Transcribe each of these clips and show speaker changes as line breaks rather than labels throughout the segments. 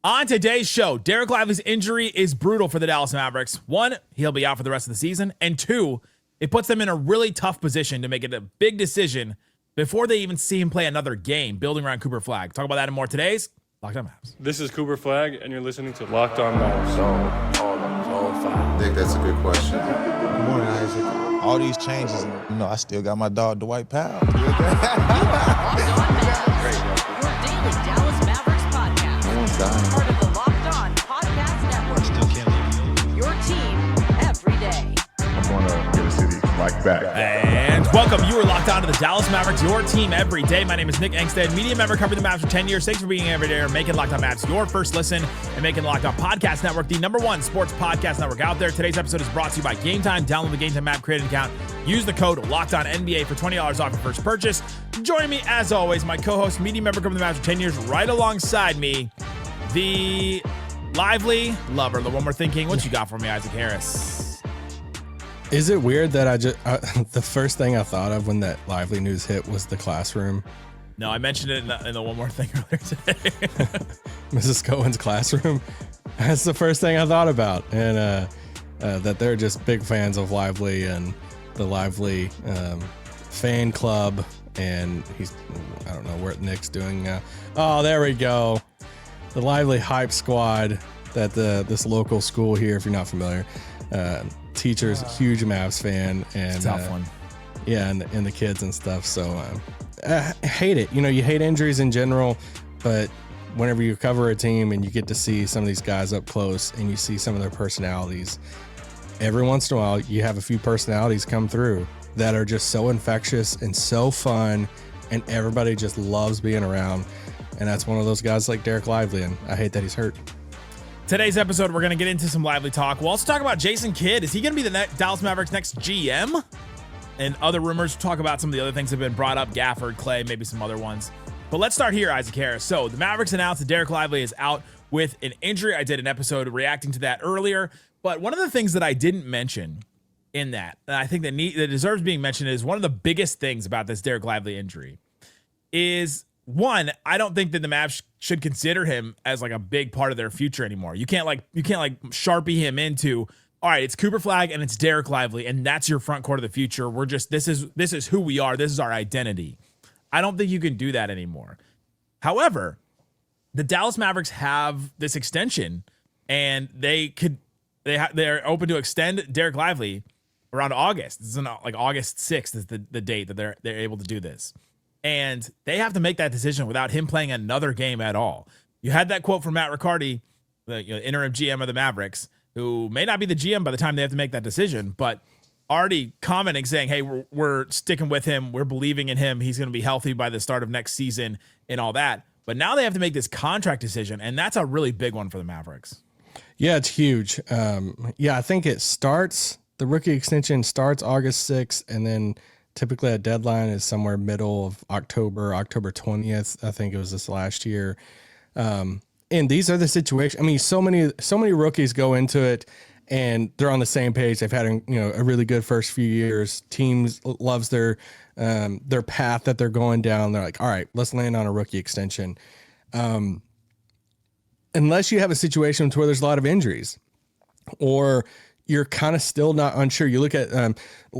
On today's show, Dereck Lively's injury is brutal for the Dallas Mavericks. One, he'll be out for the rest of the season. And two, it puts them in a really tough position to make it a big decision before they even see him play another game, building around Cooper Flagg. Talk about that and more today's Locked On Mavs.
This is Cooper Flagg, and you're listening to Locked On Mavs.
I think that's a good question.
Good morning, Isaac. All these changes, I still got my dog, Dwight Powell.
Your daily Dallas Mavericks podcast. Part of the Locked On Podcast Network.
Still can't leave.
Your team every day.
I'm going to get a city like back.
And welcome. You are locked on to the Dallas Mavericks, your team every day. My name is Nick Angstadt, media member covering the Mavs for 10 years. Thanks for being here every day or making Locked On Mavs your first listen and making Locked On Podcast Network the #1 sports podcast network out there. Today's episode is brought to you by Game Time. Download the Game Time app, create an account, use the code LOCKEDONNBA for $20 off your first purchase. Joining me, as always, my co-host, media member covering the Mavs for 10 years, right alongside me, the lively lover. The one we're thinking, what you got for me, Isaac Harris?
Is it weird that the first thing I thought of when that Lively news hit was the classroom?
No, I mentioned it in the one more thing earlier today.
Mrs. Cohen's classroom. That's the first thing I thought about. And that they're just big fans of Lively and the Lively fan club. And I don't know what Nick's doing now. Oh, there we go. The Lively hype squad that this local school here, if you're not familiar, teacher's a huge Mavs fan, and
it's a tough one.
Yeah, and the kids and stuff. So I hate it. You hate injuries in general, but whenever you cover a team and you get to see some of these guys up close and you see some of their personalities, every once in a while you have a few personalities come through that are just so infectious and so fun, and everybody just loves being around. And that's one of those guys like Dereck Lively, and I hate that he's hurt.
Today's episode, we're going to get into some Lively talk. We'll also talk about Jason Kidd. Is he going to be the Dallas Mavericks' next GM? And other rumors. We'll talk about some of the other things that have been brought up. Gafford, Klay, maybe some other ones. But let's start here, Isaac Harris. So the Mavericks announced that Dereck Lively is out with an injury. I did an episode reacting to that earlier. But one of the things that I didn't mention in that, and I think that deserves being mentioned, is one of the biggest things about this Dereck Lively injury is, one, I don't think that the Mavs should consider him as like a big part of their future anymore. You can't Sharpie him into, all right, it's Cooper Flagg and it's Dereck Lively, and that's your front court of the future. We're just, this is who we are. This is our identity. I don't think you can do that anymore. However, the Dallas Mavericks have this extension, and they're open to extend Dereck Lively around August. This is like August 6th is the date that they're able to do this. And they have to make that decision without him playing another game at all. You had that quote from Matt Riccardi, the interim GM of the Mavericks, who may not be the GM by the time they have to make that decision, but already commenting saying, hey, we're sticking with him. We're believing in him. He's going to be healthy by the start of next season and all that. But now they have to make this contract decision, and that's a really big one for the Mavericks.
Yeah, it's huge. I think the rookie extension starts August 6th, and then typically a deadline is somewhere middle of October 20th. I think it was this last year. And these are the situations. I mean, so many rookies go into it and they're on the same page. They've had a really good first few years. Teams loves their path that they're going down. They're like, all right, let's land on a rookie extension. Unless you have a situation where there's a lot of injuries, or you're kind of still not unsure. You look at,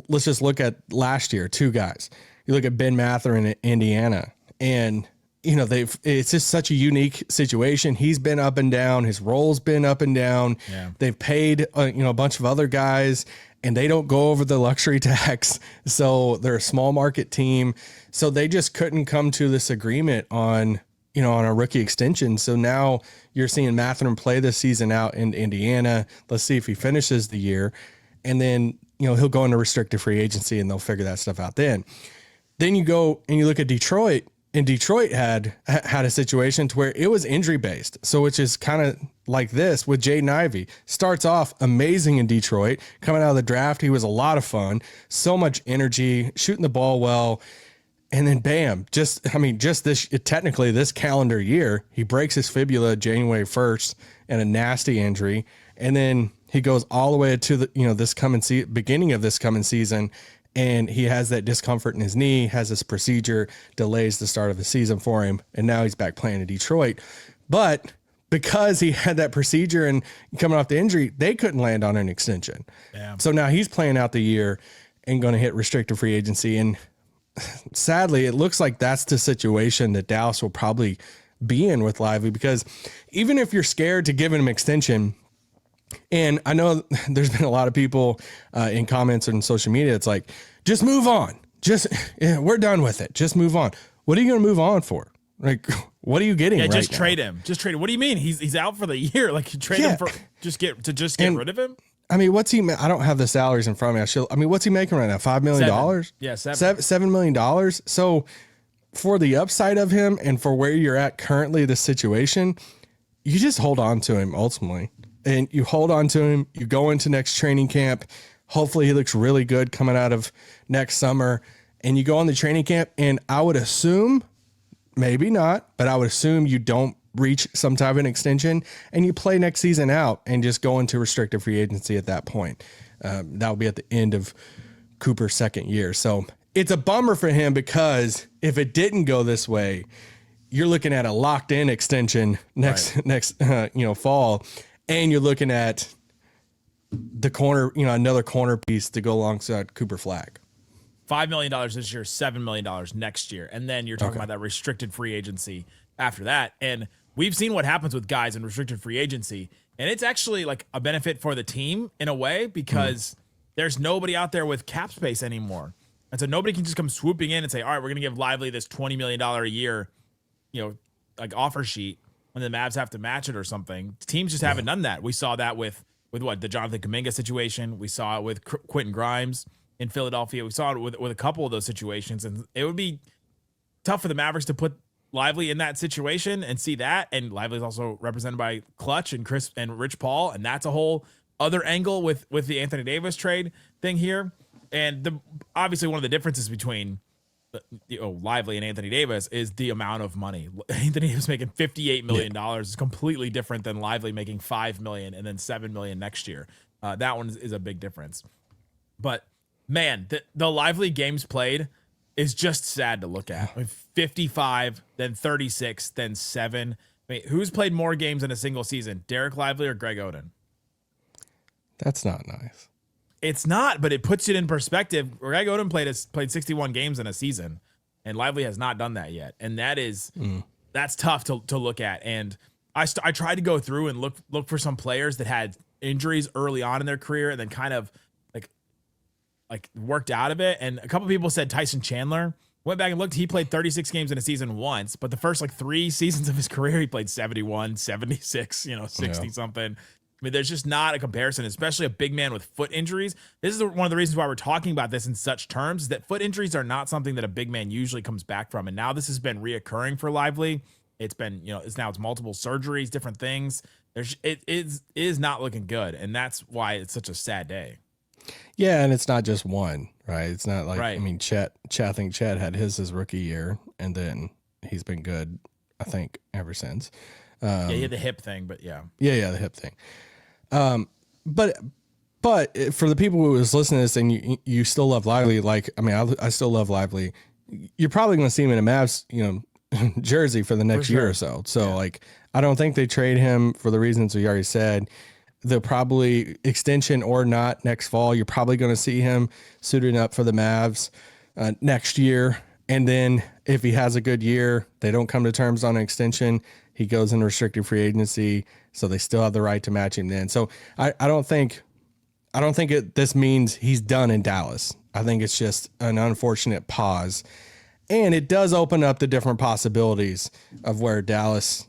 let's just look at last year, two guys. You look at Ben Mather in Indiana, and it's just such a unique situation. He's been up and down. His role's been up and down. Yeah. They've paid a bunch of other guys, and they don't go over the luxury tax. So they're a small market team. So they just couldn't come to this agreement on a rookie extension. So now you're seeing Mathurin play this season out in Indiana. Let's see if he finishes the year. And then, he'll go into restricted free agency, and they'll figure that stuff out then. Then you go and you look at Detroit, and Detroit had a situation to where it was injury based. So which is kind of like this with Jaden Ivey. Starts off amazing in Detroit. Coming out of the draft, he was a lot of fun. So much energy, shooting the ball well. And then bam, just this calendar year, he breaks his fibula January 1st and a nasty injury. And then he goes all the way to the, beginning of this coming season. And he has that discomfort in his knee, has this procedure, delays the start of the season for him. And now he's back playing in Detroit. But because he had that procedure and coming off the injury, they couldn't land on an extension.
Yeah.
So now he's playing out the year and going to hit restricted free agency. And sadly, it looks like that's the situation that Dallas will probably be in with Lively, because even if you're scared to give him an extension, and I know there's been a lot of people in comments and social media, it's like, just move on. We're done with it. Just move on. What are you going to move on for? Like, what are you getting?
Yeah,
right
just
now?
trade him. Just trade him. What do you mean? He's out for the year. Like, you trade him for get rid of him?
I mean, what's he? I don't have the salaries in front of me. What's he making right now? $5 million.
Yeah,
$7 million. So for the upside of him and for where you're at currently, the situation, you just hold on to him ultimately, and you hold on to him. You go into next training camp. Hopefully, he looks really good coming out of next summer, and you go on the training camp. And I would assume, maybe not, but I would assume you don't reach some type of an extension and you play next season out and just go into restricted free agency at that point. That will be at the end of Cooper's second year. So it's a bummer for him, because if it didn't go this way, you're looking at a locked in extension next fall, and you're looking at the corner, another corner piece to go alongside Cooper Flagg.
$5 million this year, $7 million next year. And then you're talking about that restricted free agency after that. And we've seen what happens with guys in restricted free agency. And it's actually like a benefit for the team in a way, because there's nobody out there with cap space anymore. And so nobody can just come swooping in and say, all right, we're going to give Lively this $20 million a year, like offer sheet, when the Mavs have to match it or something. Teams just haven't done that. We saw that with what, the Jonathan Kuminga situation. We saw it with Quentin Grimes in Philadelphia. We saw it with a couple of those situations, and it would be tough for the Mavericks to put Lively in that situation and see that. And Lively is also represented by Clutch and Chris and Rich Paul, and that's a whole other angle with the Anthony Davis trade thing here. And obviously one of the differences between Lively and Anthony Davis is the amount of money. Anthony Davis making $58 million is completely different than Lively making $5 million and then $7 million next year. That one is a big difference. But man, the Lively games played is just sad to look at. 55, then 36, then 7. I mean, who's played more games in a single season, Dereck Lively or Greg Oden?
That's not nice.
It's not, but it puts it in perspective. Greg Oden played 61 games in a season, and Lively has not done that yet. And that's tough to look at. And I tried to go through and look for some players that had injuries early on in their career and then kind of like worked out of it. And a couple people said Tyson Chandler. Went back and looked. He played 36 games in a season once, but the first 3 seasons of his career, he played 71, 76, 60 something. I mean, there's just not a comparison, especially a big man with foot injuries. This is one of the reasons why we're talking about this in such terms, is that foot injuries are not something that a big man usually comes back from. And now this has been reoccurring for Lively. It's been, it's multiple surgeries, different things. It is not looking good. And that's why it's such a sad day.
Yeah, and it's not just one, right? It's not like,
right.
I mean, I think Chet had his rookie year, and then he's been good, I think, ever since.
Yeah, he had the hip thing, but yeah.
Yeah, the hip thing. But for the people who was listening to this and you still love Lively, I still love Lively. You're probably going to see him in a Mavs, jersey for the next year or so. So I don't think they trade him for the reasons we already said. They'll probably, extension or not, next fall, you're probably going to see him suiting up for the Mavs next year. And then if he has a good year, they don't come to terms on an extension, he goes in restricted free agency, so they still have the right to match him then. So I don't think this means he's done in Dallas. I think it's just an unfortunate pause. And it does open up the different possibilities of where Dallas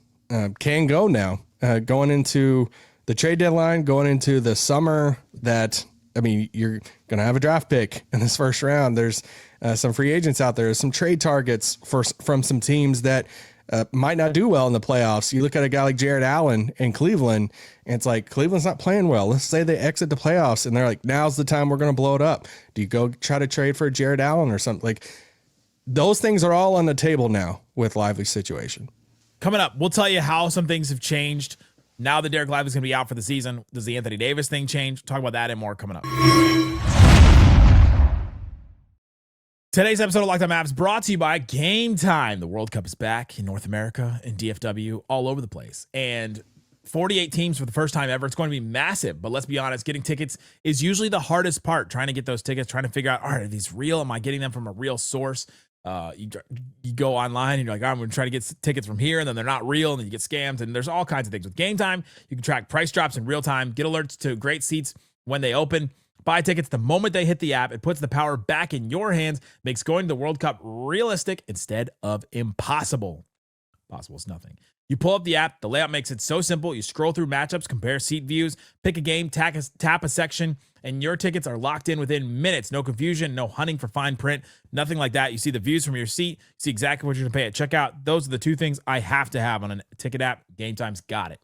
can go now, going into the trade deadline, going into the summer. You're going to have a draft pick in this first round. There's some free agents out there, some trade targets from some teams that might not do well in the playoffs. You look at a guy like Jared Allen in Cleveland, and it's like, Cleveland's not playing well. Let's say they exit the playoffs, and they're like, now's the time we're going to blow it up. Do you go try to trade for Jared Allen or something? Like, those things are all on the table now with Lively's situation.
Coming up, we'll tell you how some things have changed. Now that Dereck Lively is going to be out for the season, does the Anthony Davis thing change? Talk about that and more coming up. Today's episode of Locked On Mavs brought to you by Game Time. The World Cup is back in North America, in DFW, all over the place. And 48 teams for the first time ever. It's going to be massive. But let's be honest, getting tickets is usually the hardest part. Trying to get those tickets, trying to figure out, all right, are these real? Am I getting them from a real source? You go online and you're like, I'm going to try to get tickets from here, and then they're not real, and then you get scammed. And there's all kinds of things. With Game Time, you can track price drops in real time, get alerts to great seats when they open. Buy tickets the moment they hit the app. It puts the power back in your hands, makes going to the World Cup realistic instead of impossible. Possible is nothing. You pull up the app. The layout makes it so simple. You scroll through matchups, compare seat views, pick a game, tap a section, and your tickets are locked in within minutes. No confusion, no hunting for fine print, nothing like that. You see the views from your seat, see exactly what you're going to pay at checkout. Those are the two things I have to have on a ticket app. Game Time's got it.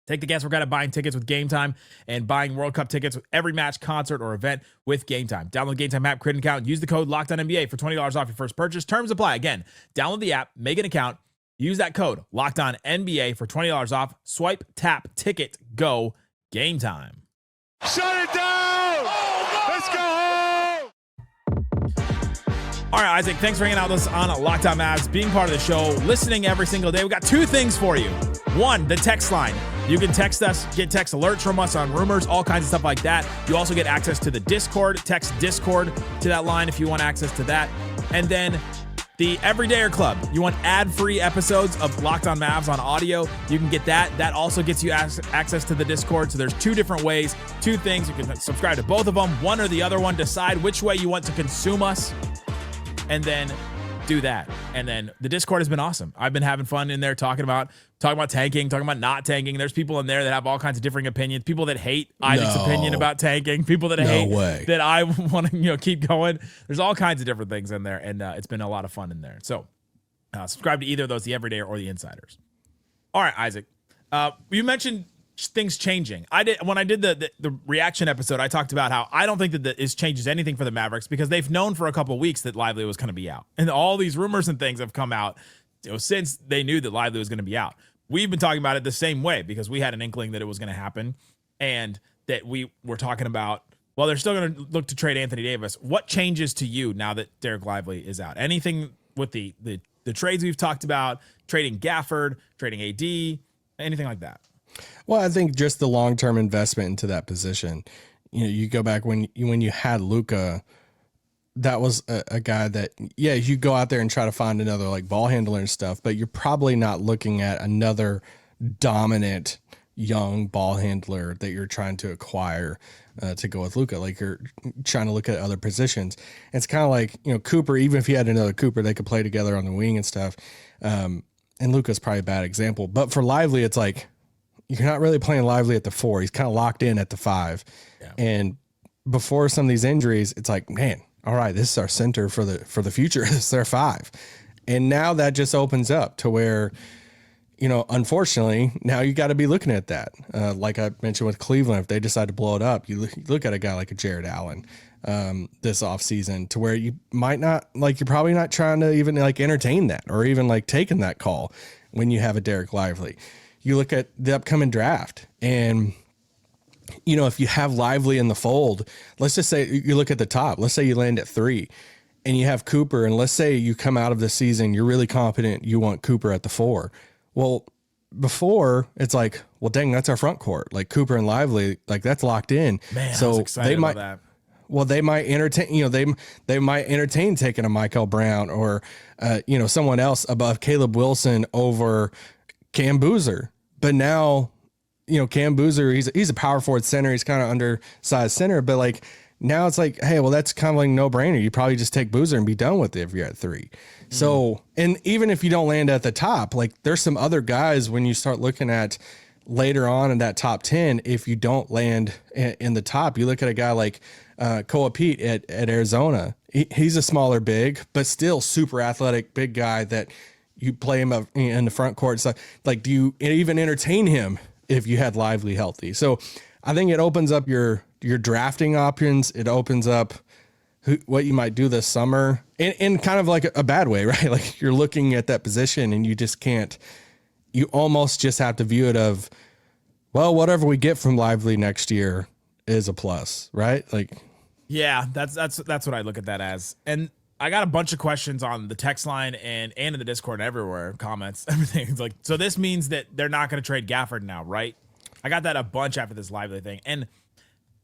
Take the guesswork out of buying tickets with Game Time and buying World Cup tickets with every match, concert, or event with Game Time. Download the Game Time app, create an account, and use the code LOCKEDONNBA for $20 off your first purchase. Terms apply. Again, download the app, make an account, use that code LOCKEDONNBA for $20 off. Swipe, tap, ticket, go. Game Time.
Shut it down! Let's go home!
All right, Isaac, thanks for hanging out with us on Locked On Mavs, being part of the show, listening every single day. We got two things for you. One, the text line. You can text us, get text alerts from us on rumors, all kinds of stuff like that. You also get access to the Discord. Text Discord to that line if you want access to that. And then the Everydayer Club. You want ad-free episodes of Locked On Mavs on audio, you can get that. That also gets you access to the Discord. So there's two different ways, two things. You can subscribe to both of them, one or the other one. Decide which way you want to consume us, and then do that. And then the Discord has been awesome. I've been having fun in there talking about tanking, talking about not tanking. There's people in there that have all kinds of differing opinions. People that hate Isaac's opinion about tanking. People that hate that I want to keep going. There's all kinds of different things in there, and it's been a lot of fun in there. So subscribe to either of those, the Everydayer or the Insiders. All right, Isaac. You mentioned things changing. When I did the reaction episode, I talked about how I don't think that this changes anything for the Mavericks because they've known for a couple of weeks that Lively was going to be out, and all these rumors and things have come out since they knew that Lively was going to be out. We've been talking about it the same way because we had an inkling that it was going to happen, and that we were talking about, well, they're still going to look to trade Anthony Davis. What changes to you now that Dereck Lively is out? Anything with the trades we've talked about, trading Gafford, trading AD, anything like that?
Well, I think just the long-term investment into that position. You go back when you had Luka, that was a guy that, yeah, you go out there and try to find another like ball handler and stuff, but you're probably not looking at another dominant young ball handler that you're trying to acquire to go with Luka. Like you're trying to look at other positions. It's kind of like, Cooper, even if you had another Cooper, they could play together on the wing and stuff. And Luka's probably a bad example, but for Lively, it's like, you're not really playing Lively at the 4. He's kind of locked in at the 5. Yeah. And before some of these injuries, it's like, man, all right, this is our center for the future. This is their 5. And now that just opens up to where, unfortunately, now you got to be looking at that. Like I mentioned with Cleveland, if they decide to blow it up, you look at a guy like a Jared Allen this offseason to where you might not, like, you're probably not trying to even like entertain that or even like taking that call when you have a Dereck Lively. You look at the upcoming draft and, if you have Lively in the fold, let's just say you look at the top, let's say you land at 3 and you have Cooper, and let's say you come out of the season, you're really confident you want Cooper at the 4. Well, before it's like, well, dang, that's our front court. Like Cooper and Lively, like that's locked in.
Man,
so
I was excited about that.
Well, they might entertain, they might entertain taking a Michael Brown or, someone else above Caleb Wilson over Cam Boozer. But now, Cam Boozer, he's a power forward center. He's kind of undersized center, but like now it's like, hey, well, that's kind of like no brainer. You probably just take Boozer and be done with it if you're at 3. So, and even if you don't land at the top, like there's some other guys when you start looking at later on in that top 10, if you don't land in the top, you look at a guy like Koa Pete at Arizona. He's a smaller big, but still super athletic big guy that you play him in the front court. So like, do you even entertain him if you had Lively healthy? So I think it opens up your drafting options. It opens up what you might do this summer in kind of like a bad way, right? Like you're looking at that position and you just can't, you almost just have to view it of, well, whatever we get from Lively next year is a plus, right? Like,
yeah, that's what I look at that as. And I got a bunch of questions on the text line and in the Discord and everywhere, comments, everything. It's like, so this means that they're not going to trade Gafford now, right? I got that a bunch after this Lively thing. And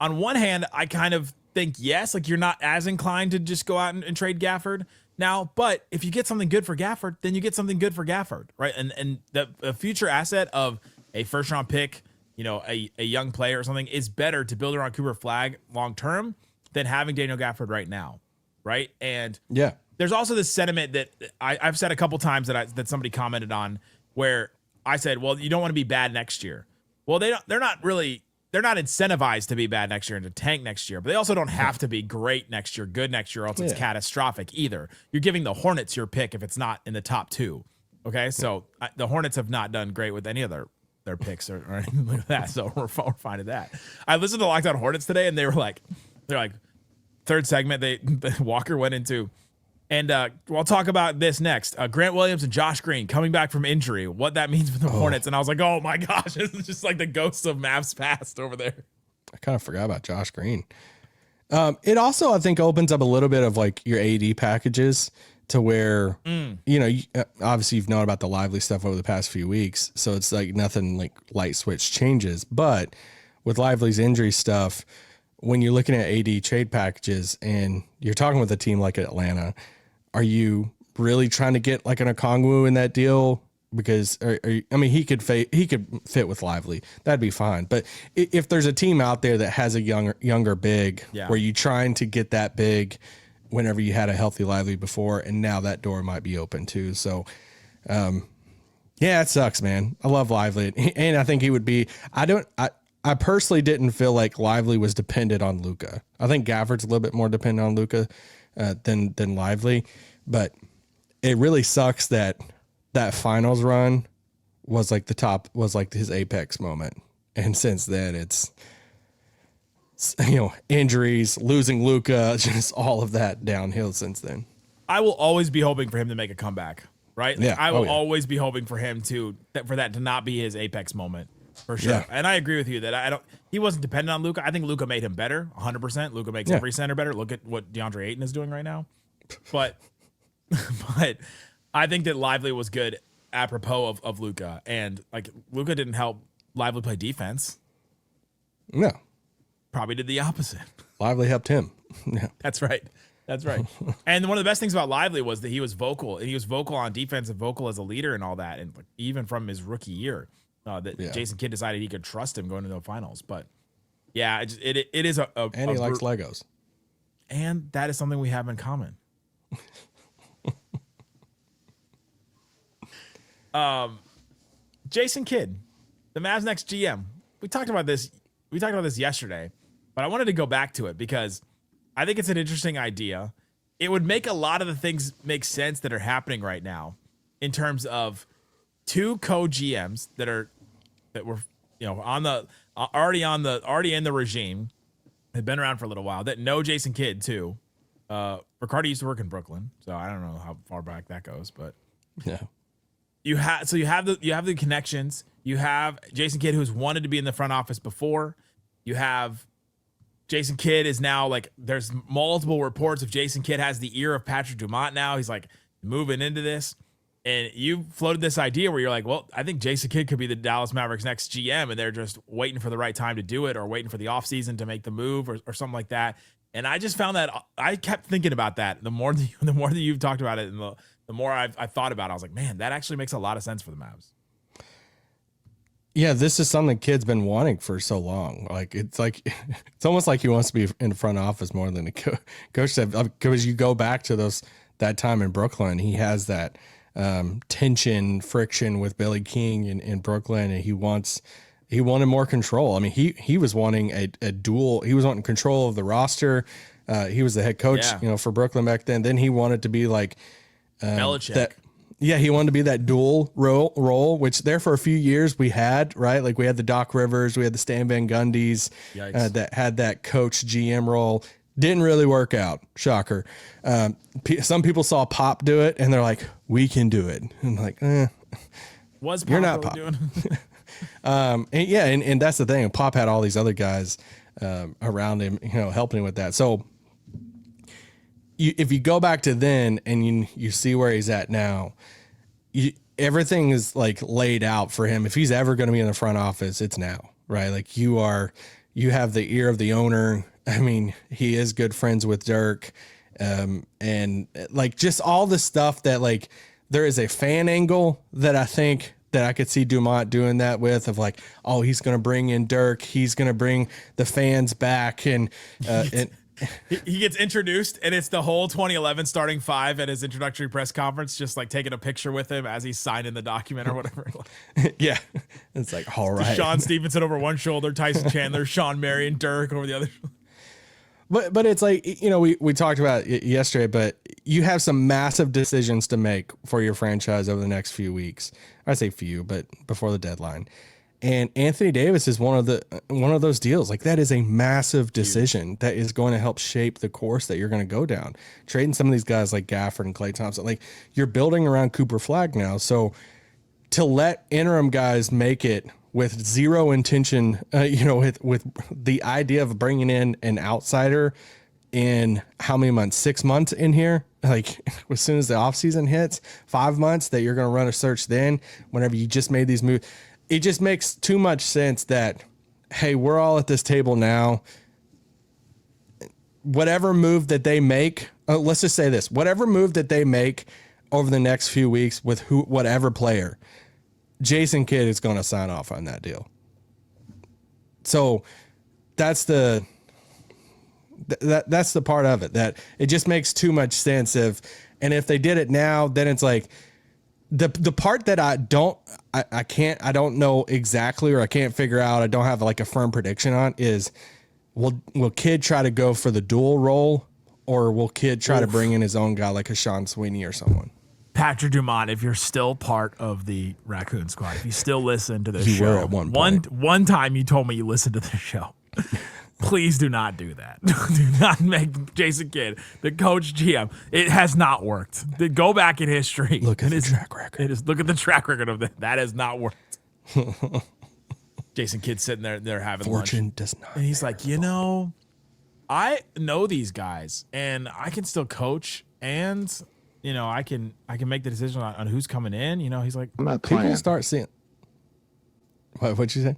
on one hand, I kind of think yes, like you're not as inclined to just go out and trade Gafford now. But if you get something good for Gafford, then you get something good for Gafford, right? And the future asset of a first round pick, you know, a young player or something is better to build around Cooper Flagg long term than having Daniel Gafford right now. Right. And
yeah,
there's also this sentiment that I've said a couple times that somebody commented on where I said, well, you don't want to be bad next year. Well, they're not incentivized to be bad next year and to tank next year, but they also don't have to be great next year, good next year, or else it's catastrophic either. You're giving the Hornets your pick if it's not in the top 2. Okay. So the Hornets have not done great with any of their picks or anything like that. So we're fine at that. I listened to Locked On Hornets today and they're like, third segment, Walker went into, and we'll talk about this next. Grant Williams and Josh Green coming back from injury, what that means for the Hornets. And I was like, oh my gosh, this is just like the ghosts of Mavs past over there.
I kind of forgot about Josh Green. It also, I think, opens up a little bit of like your AD packages to where, you know, obviously you've known about the Lively stuff over the past few weeks. So it's like nothing like light switch changes. But with Lively's injury stuff, when you're looking at AD trade packages and you're talking with a team like Atlanta, are you really trying to get like an Okongwu in that deal? Because he could fit with Lively. That'd be fine. But if there's a team out there that has a younger big, where you trying to get that big whenever you had a healthy Lively before, and now that door might be open too. So, yeah, it sucks, man. I love Lively, and I think he would be. I personally didn't feel like Lively was dependent on Luka. I think Gafford's a little bit more dependent on Luka than Lively, but it really sucks that finals run was like his apex moment. And since then it's, you know, injuries, losing Luka, just all of that downhill since then.
I will always be hoping for him to make a comeback, right?
Yeah.
I will always be hoping for him for that to not be his apex moment. For sure. Yeah. And I agree with you that he wasn't dependent on Luka. I think Luka made him better, 100%. Luka makes every center better. Look at what DeAndre Ayton is doing right now. But I think that Lively was good apropos of Luka. And like Luka didn't help Lively play defense.
No.
Probably did the opposite.
Lively helped him. Yeah.
That's right. And one of the best things about Lively was that he was vocal. And he was vocal on defense and vocal as a leader and all that. And even from his rookie year. Jason Kidd decided he could trust him going into the finals. But yeah, it is a
and he likes Legos.
And that is something we have in common. Jason Kidd, the Mavs next GM. We talked about this yesterday, but I wanted to go back to it because I think it's an interesting idea. It would make a lot of the things make sense that are happening right now in terms of 2 co-GMs that were, you know, already in the regime, have been around for a little while, that know Jason Kidd too. Ricardo used to work in Brooklyn, so I don't know how far back that goes, but
yeah.
You have the connections. You have Jason Kidd, who's wanted to be in the front office before. You have Jason Kidd is now like, there's multiple reports of Jason Kidd has the ear of Patrick Dumont now. He's like moving into this. And you floated this idea where you're like, well, I think Jason Kidd could be the Dallas Mavericks next GM, and they're just waiting for the right time to do it or waiting for the offseason to make the move or something like that. And I just found that I kept thinking about that. The more that you've talked about it and the more I thought about it, I was like, man, that actually makes a lot of sense for the Mavs.
Yeah, this is something Kidd's been wanting for so long. It's almost like he wants to be in the front office more than the coach said. Because you go back to that time in Brooklyn, he has that tension, friction with Billy King in Brooklyn, and he wanted more control. I mean, he was wanting a dual. He was wanting control of the roster. He was the head coach, for Brooklyn back then. Then he wanted to be like
Belichick.
He wanted to be that dual role, which there for a few years we had, right? Like we had the Doc Rivers, we had the Stan Van Gundy's that had that coach GM role. Didn't really work out. Shocker. Some people saw Pop do it and they're like, we can do it. And I'm like,
Was Pop
you're not
really
Pop.
doing?
And that's the thing. Pop had all these other guys around him, helping him with that. So if you go back to then and you see where he's at now, everything is like laid out for him. If he's ever going to be in the front office, it's now, right? Like you have the ear of the owner. I mean, he is good friends with Dirk. And like just all the stuff that like there is a fan angle that I think that I could see Dumont doing that with, of like, oh, he's going to bring in Dirk. He's going to bring the fans back. And
he gets introduced and it's the whole 2011 starting five at his introductory press conference, just like taking a picture with him as he's signing the document or whatever.
Yeah. It's like, all right.
Sean Stevenson over one shoulder, Tyson Chandler, Sean Marion, Dirk over the other.
But it's like, you know, we talked about it yesterday, but you have some massive decisions to make for your franchise over the next few weeks. I say few, but before the deadline. And Anthony Davis is one of those deals. Like that is a massive decision that is going to help shape the course that you're going to go down. Trading some of these guys like Gafford and Klay Thompson, like you're building around Cooper Flagg now. So to let interim guys make it with zero intention, with the idea of bringing in an outsider in how many months? 6 months in here? Like as soon as the offseason hits, 5 months that you're going to run a search then, whenever you just made these moves. It just makes too much sense that, hey, we're all at this table now. Whatever move that they make, let's just say this, whatever move that they make over the next few weeks with whatever player, Jason Kidd is going to sign off on that deal. So that's the part of it, that it just makes too much sense. And if they did it now, then it's like the part that I don't know exactly, or I can't figure out, I don't have like a firm prediction on, is will Kidd try to go for the dual role, or will Kidd try to bring in his own guy like a Sean Sweeney or someone?
Patrick Dumont, if you're still part of the Raccoon Squad, if you still listen to this
you
show,
were at one point.
One time you told me you listened to the show. Please do not do that. Do not make Jason Kidd the coach GM. It has not worked. Go back in history.
Look at the track record.
Look at the track record of that. That has not worked. Jason Kidd sitting there having
Fortune
lunch.
does not.
And he's like, I know these guys, and I can still coach, and I can make the decision on who's coming in. He's like,
I'm not playing.
People start seeing. What'd you say?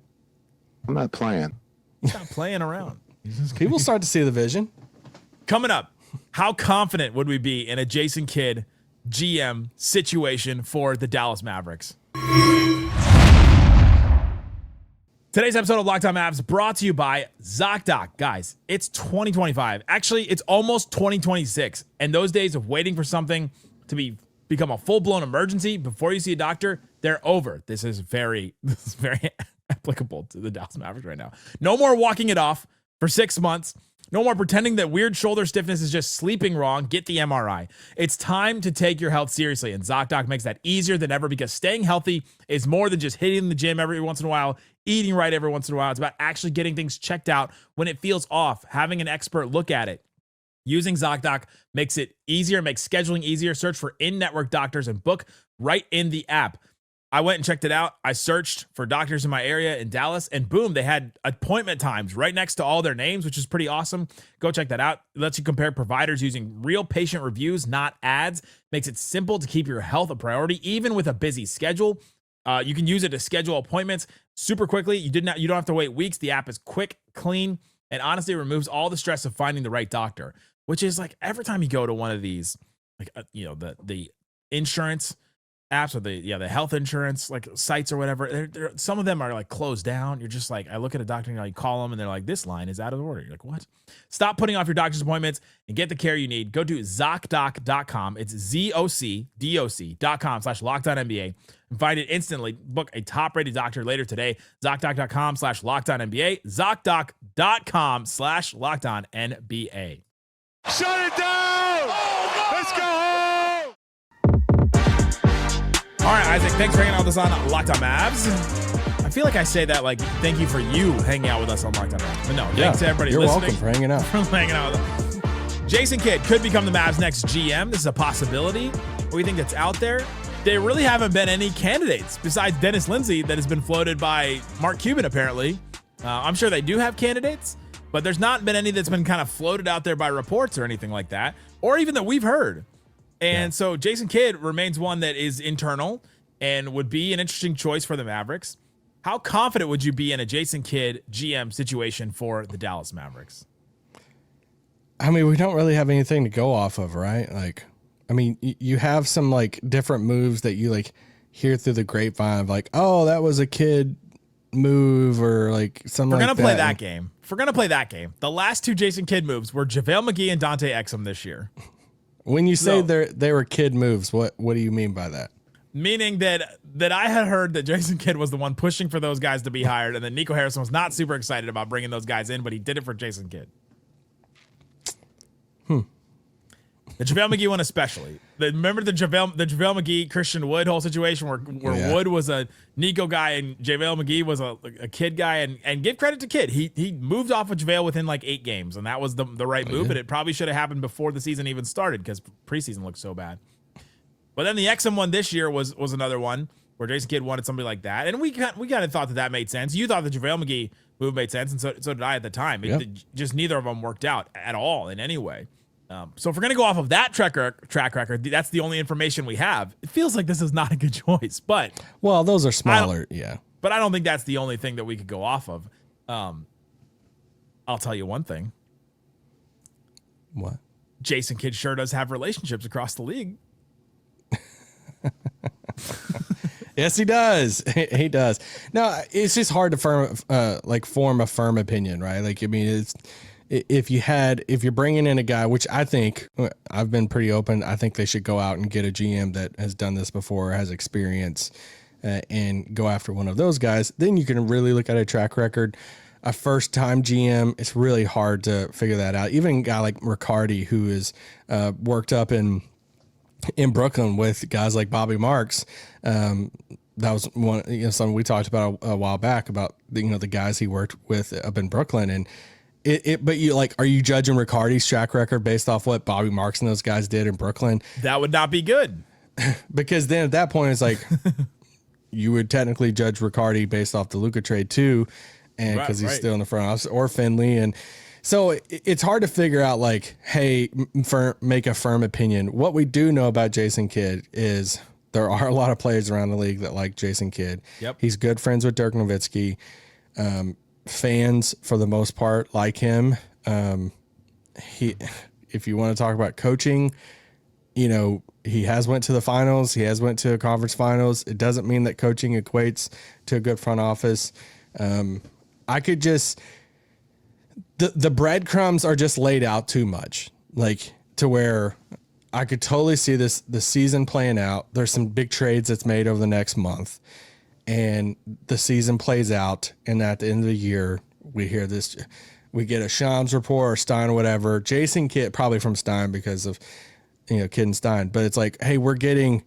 I'm not playing.
He's not playing around.
People start to see the vision.
Coming up, how confident would we be in a Jason Kidd GM situation for the Dallas Mavericks? Today's episode of Locked On Mavs brought to you by ZocDoc. Guys, it's 2025. Actually, it's almost 2026. And those days of waiting for something to become a full-blown emergency before you see a doctor, they're over. This is very applicable to the Dallas Mavericks right now. No more walking it off for 6 months. No more pretending that weird shoulder stiffness is just sleeping wrong. Get the MRI. It's time to take your health seriously, and ZocDoc makes that easier than ever, because staying healthy is more than just hitting the gym every once in a while, eating right every once in a while. It's about actually getting things checked out when it feels off, having an expert look at it. Using ZocDoc makes it easier, makes scheduling easier. Search for in-network doctors and book right in the app. I went and checked it out. I searched for doctors in my area in Dallas, and boom, they had appointment times right next to all their names, which is pretty awesome. Go check that out. It lets you compare providers using real patient reviews, not ads. Makes it simple to keep your health a priority, even with a busy schedule. You can use it to schedule appointments super quickly. You don't have to wait weeks. The app is quick, clean, and honestly removes all the stress of finding the right doctor, which is like every time you go to one of these, like the insurance apps, or the health insurance like sites or whatever, some of them are like closed down. You're just like, I look at a doctor and I call them and they're like, this line is out of order. You're like, what? Stop putting off your doctor's appointments and get the care you need. Go to ZocDoc.com. It's ZocDoc.com/LockedOnNBA and find it instantly. Book a top-rated doctor later today. ZocDoc.com/LockedOnNBA. ZocDoc.com/LockedOnNBA.
Shut it down! Let's go home!
All right, Isaac, thanks for hanging out with us on Locked On Mavs. I feel like I say that like, thank you for you hanging out with us on Locked On Mavs. But no, thanks to everybody listening.
You're welcome for hanging out.
For hanging out with us. Jason Kidd could become the Mavs' next GM. This is a possibility. What do you think that's out there? There really haven't been any candidates besides Dennis Lindsey that has been floated by Mark Cuban, apparently. I'm sure they do have candidates, but there's not been any that's been kind of floated out there by reports or anything like that. or even that we've heard. And so Jason Kidd remains one that is internal and would be an interesting choice for the Mavericks. How confident would you be in a Jason Kidd GM situation for the Dallas Mavericks?
I mean, we don't really have anything to go off of, right? Like, I mean, you have some like different moves that you like hear through the grapevine of like, oh, that was a Kidd move or like something like that.
If we're going to play that game, the last two Jason Kidd moves were JaVale McGee and Dante Exum this year.
When you say they were Kidd moves, what do you mean by that?
Meaning that I had heard that Jason Kidd was the one pushing for those guys to be hired, and that Nico Harrison was not super excited about bringing those guys in, but he did it for Jason Kidd. The JaVale McGee one especially. Remember the JaVale McGee, Christian Wood whole situation where Wood was a Nico guy and JaVale McGee was a Kidd guy, and give credit to Kidd. He moved off of JaVale within like 8 games, and that was the right move, but it probably should have happened before the season even started because preseason looked so bad. But then the Exum one this year was another one where Jason Kidd wanted somebody like that, and we kind of thought that made sense. You thought the JaVale McGee move made sense, and so did I at the time. Just neither of them worked out at all in any way. So if we're going to go off of that track record, that's the only information we have. It feels like this is not a good choice, but
well, those are smaller,
But I don't think that's the only thing that we could go off of. I'll tell you one thing.
What?
Jason Kidd sure does have relationships across the league.
Yes, he does. He does. No, it's just hard to form a firm opinion, right? Like, I mean, if you're bringing in a guy, which I think I've been pretty open, I think they should go out and get a GM that has done this before, has experience, and go after one of those guys. Then you can really look at a track record. A first-time GM, it's really hard to figure that out. Even a guy like Riccardi, who is worked up in Brooklyn with guys like Bobby Marks, that was one, something we talked about a while back about the guys he worked with up in Brooklyn. And but you like, are you judging Riccardi's track record based off what Bobby Marks and those guys did in Brooklyn?
That would not be good.
Because then at that point it's like you would technically judge Riccardi based off the Luka trade too, and because he's still in the front office, or Finley, and so it's hard to figure out like, hey, make a firm opinion. What we do know about Jason Kidd is there are a lot of players around the league that like Jason Kidd.
Yep.
He's good friends with Dirk Nowitzki. Fans for the most part like him. If you want to talk about coaching, he has went to the finals. He has went to conference finals. It doesn't mean that coaching equates to a good front office. I could just, the breadcrumbs are just laid out too much, like to where I could totally see the season playing out. There's some big trades that's made over the next month, and the season plays out, and at the end of the year, we hear this, we get a Shams report or Stein or whatever. Jason Kidd, probably from Stein because of, Kidd and Stein. But it's like, hey, we're getting,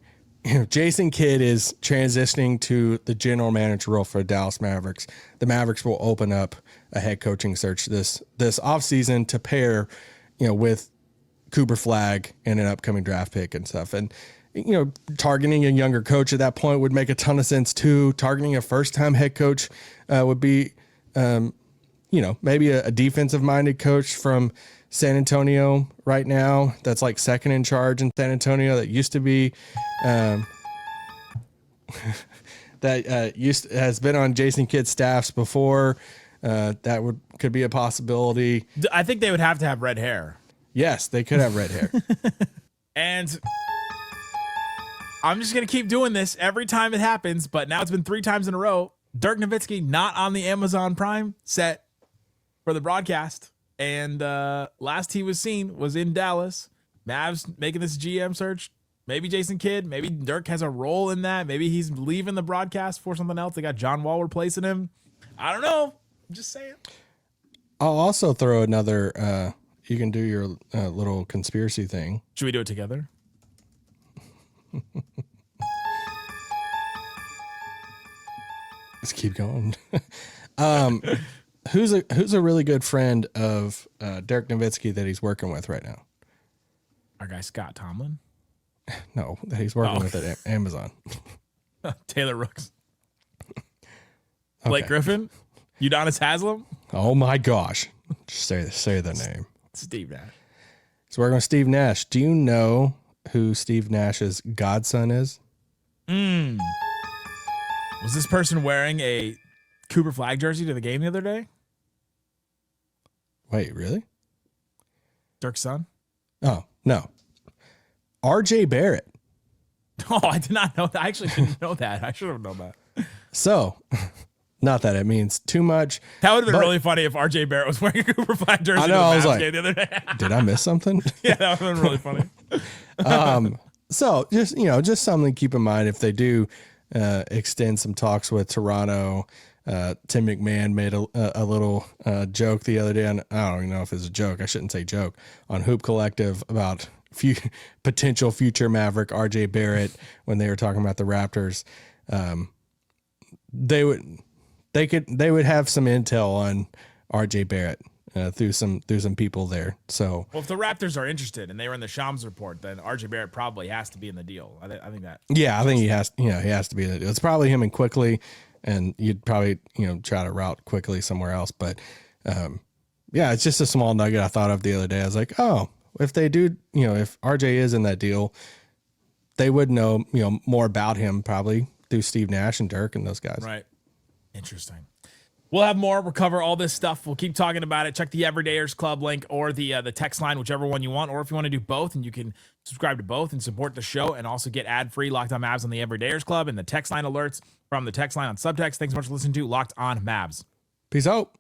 Jason Kidd is transitioning to the general manager role for the Dallas Mavericks. The Mavericks will open up a head coaching search this offseason to pair, with Cooper Flagg and an upcoming draft pick and stuff. And, targeting a younger coach at that point would make a ton of sense too. Targeting a first-time head coach would be, maybe a defensive-minded coach from San Antonio right now that's like second in charge in San Antonio that used to be has been on Jason Kidd's staffs before. That could be a possibility.
I think they would have to have red hair.
Yes, they could have red hair.
And I'm just going to keep doing this every time it happens, but now it's been 3 times in a row. Dirk Nowitzki not on the Amazon Prime set for the broadcast. And last he was seen was in Dallas. Mavs making this GM search. Maybe Jason Kidd. Maybe Dirk has a role in that. Maybe he's leaving the broadcast for something else. They got John Wall replacing him. I don't know. I'm just saying.
I'll also throw another, you can do your little conspiracy thing.
Should we do it together?
Let's keep going. Who's a really good friend of Dirk Nowitzki that he's working with right now?
Our guy Scott Tomlin?
No, that he's working with at Amazon.
Taylor Rooks. Blake Griffin? Udonis Haslem?
Oh my gosh. Just say the name.
Steve Nash.
So we're going to Steve Nash. Do you know who Steve Nash's godson is?
Was this person wearing a Cooper Flagg jersey to the game the other day?
Wait, really?
Dirk's son?
Oh, no. RJ Barrett.
Oh, I did not know that. I actually didn't know that. I should have known that.
So, not that it means too much.
That would have been really funny if RJ Barrett was wearing a Cooper Flagg jersey
I know,
to the
I was
Mavs
like,
game the other day.
Did I miss something?
Yeah, that would have been really funny.
So just something to keep in mind if they do extend some talks with Toronto. Tim McMahon made a little joke the other day, and I don't even know if it's a joke. I shouldn't say joke, on Hoop Collective about potential future Maverick RJ Barrett when they were talking about the Raptors. They would have some intel on RJ Barrett through some people there. So,
well, if the Raptors are interested and they were in the Shams report, then RJ Barrett probably has to be in the deal. I think that.
Yeah, I think he has to be in the deal. It's probably him and Quickly, and you'd probably try to route Quickly somewhere else. But yeah, it's just a small nugget I thought of the other day. I was like, oh, if they do, if RJ is in that deal, they would know more about him probably through Steve Nash and Dirk and those guys.
Right. Interesting. We'll have more. We'll cover all this stuff. We'll keep talking about it. Check the Everydayers Club link or the text line, whichever one you want. Or if you want to do both, and you can subscribe to both and support the show and also get ad-free Locked On Mavs on the Everydayers Club and the text line alerts from the text line on Subtext. Thanks so much for listening to Locked On Mavs.
Peace out.